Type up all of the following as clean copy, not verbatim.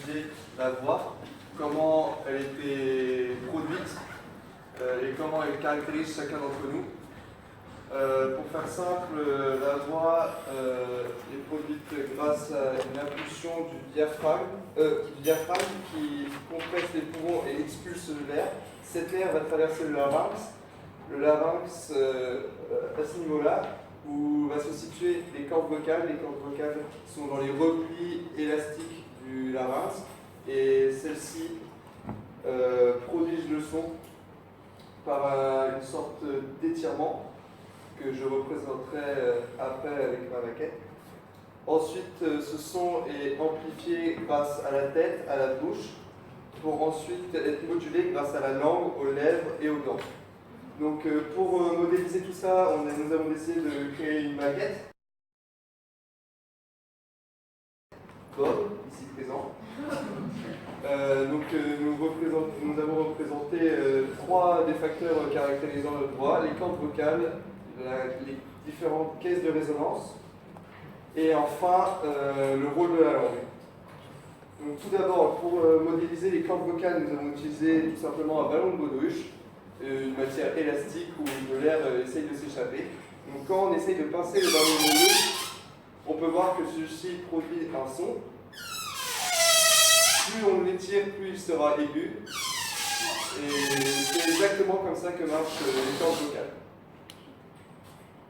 étudié la voix, comment elle était produite et comment elle caractérise chacun d'entre nous. Pour faire simple, la voix est produite grâce à une impulsion du diaphragme qui compresse les poumons et expulse l'air. Cet air va traverser le larynx. Le larynx, à ce niveau-là, où va se situer les cordes vocales. Les cordes vocales sont dans les replis élastiques du larynx et celles-ci produisent le son par une sorte d'étirement que je représenterai après avec ma maquette. Ensuite, ce son est amplifié grâce à la tête, à la bouche, pour ensuite être modulé grâce à la langue, aux lèvres et aux dents. Donc pour modéliser tout ça, nous avons décidé de créer une maquette. Bob, ici présent. Nous avons représenté trois des facteurs caractérisant notre voix, les cordes vocales, les différentes caisses de résonance et enfin le rôle de la langue. Donc, tout d'abord, pour modéliser les cordes vocales, nous avons utilisé tout simplement un ballon de baudruche, une matière élastique où de l'air essaye de s'échapper. Donc quand on essaye de pincer le ballon de baudruche, on peut voir que celui-ci produit un son. Plus on l'étire, plus il sera aigu. Et c'est exactement comme ça que marchent les cordes vocales.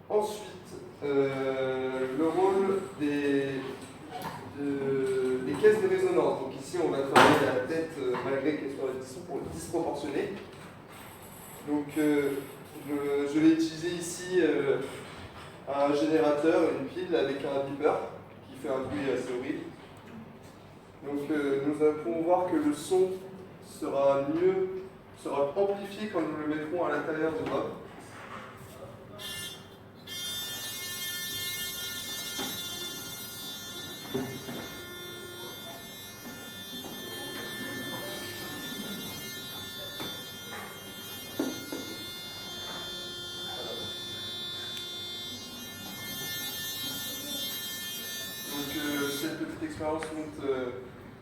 Ensuite, le rôle des caisses de résonance. Donc ici, on va travailler la tête malgré qu'elle soit disproportionnée. Donc, je vais utiliser ici un générateur, une pile avec un beeper qui fait un bruit assez horrible. Donc, nous pouvons voir que le son sera amplifié quand nous le mettrons à l'intérieur de Bob. Cette petite expérience montre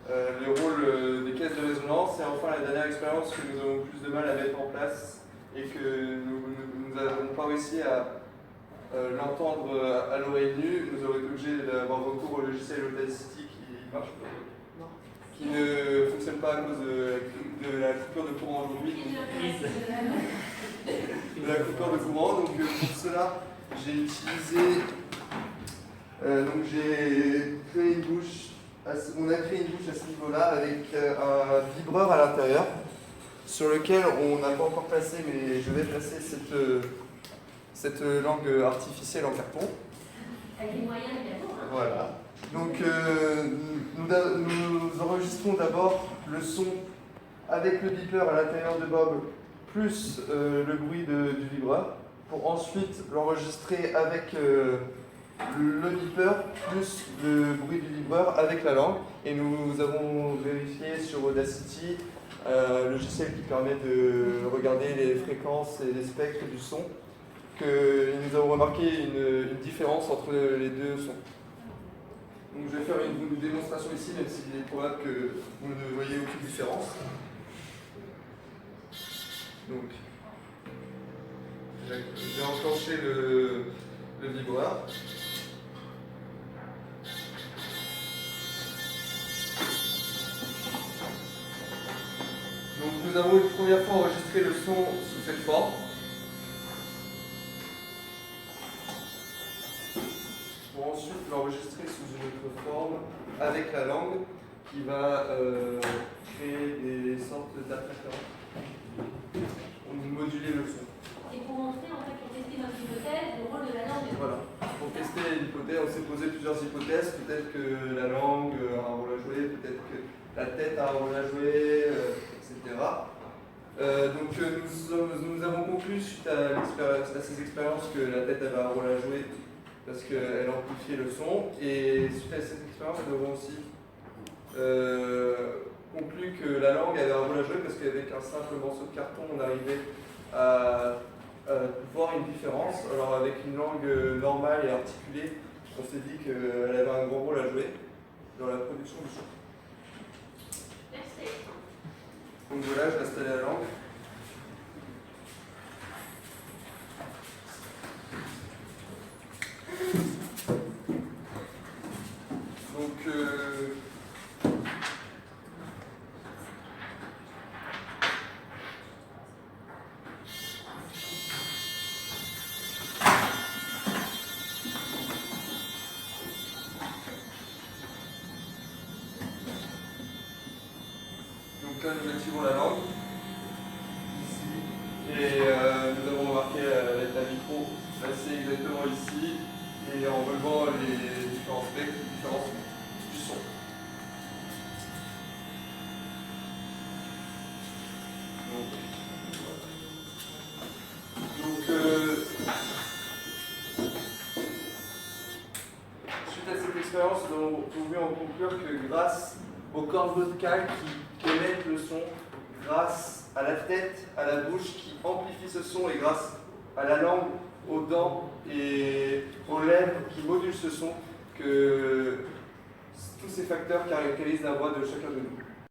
le rôle des caisses de résonance et enfin la dernière expérience que nous avons plus de mal à mettre en place et que nous n'avons pas réussi à l'entendre à l'oreille nue. Nous aurions été obligés d'avoir recours au logiciel Audacity qui ne fonctionne pas à cause de la coupure de courant aujourd'hui. De la coupure de courant, donc pour cela j'ai utilisé j'ai créé une bouche, on a créé une bouche à ce niveau-là avec un vibreur à l'intérieur sur lequel on n'a pas encore placé, mais je vais placer cette langue artificielle en carton. Avec les moyens de carton, hein. Voilà. Donc nous enregistrons d'abord le son avec le beeper à l'intérieur de Bob plus le bruit du vibreur pour ensuite l'enregistrer avec le beeper plus le bruit du vibreur avec la langue. Et nous avons vérifié sur Audacity, logiciel qui permet de regarder les fréquences et les spectres du son, que nous avons remarqué une différence entre les deux sons. Donc je vais faire une démonstration ici, même s'il est probable que vous ne voyez aucune différence. Donc, j'ai enclenché le vibreur. Donc nous avons une première fois enregistré le son sous cette forme. Pour ensuite l'enregistrer sous une autre forme avec la langue qui va créer des sortes d'interférences pour moduler le son. Et pour montrer, en fait, pour tester notre hypothèse, le rôle de la langue. Voilà. Pour tester l'hypothèse, on s'est posé plusieurs hypothèses. Peut-être que la langue a un rôle à jouer, peut-être que la tête a un rôle à jouer, etc. Donc nous avons conclu suite à ces expériences que la tête avait un rôle à jouer parce qu'elle amplifiait le son. Et suite à cette expérience, nous avons aussi conclu que la langue avait un rôle à jouer parce qu'avec un simple morceau de carton, on arrivait à voir une différence. Alors avec une langue normale et articulée, on s'est dit qu'elle avait un gros rôle à jouer dans la production du son. Donc là, nous activons la langue. Ici. Et nous avons remarqué la micro placée exactement ici. Et en relevant les différents spectres, les différences du son. Suite à cette expérience, nous pouvions en conclure que grâce aux cordes vocales qui émettent le son, grâce à la tête, à la bouche qui amplifie ce son et grâce à la langue, aux dents et aux lèvres qui modulent ce son, que tous ces facteurs caractérisent la voix de chacun de nous.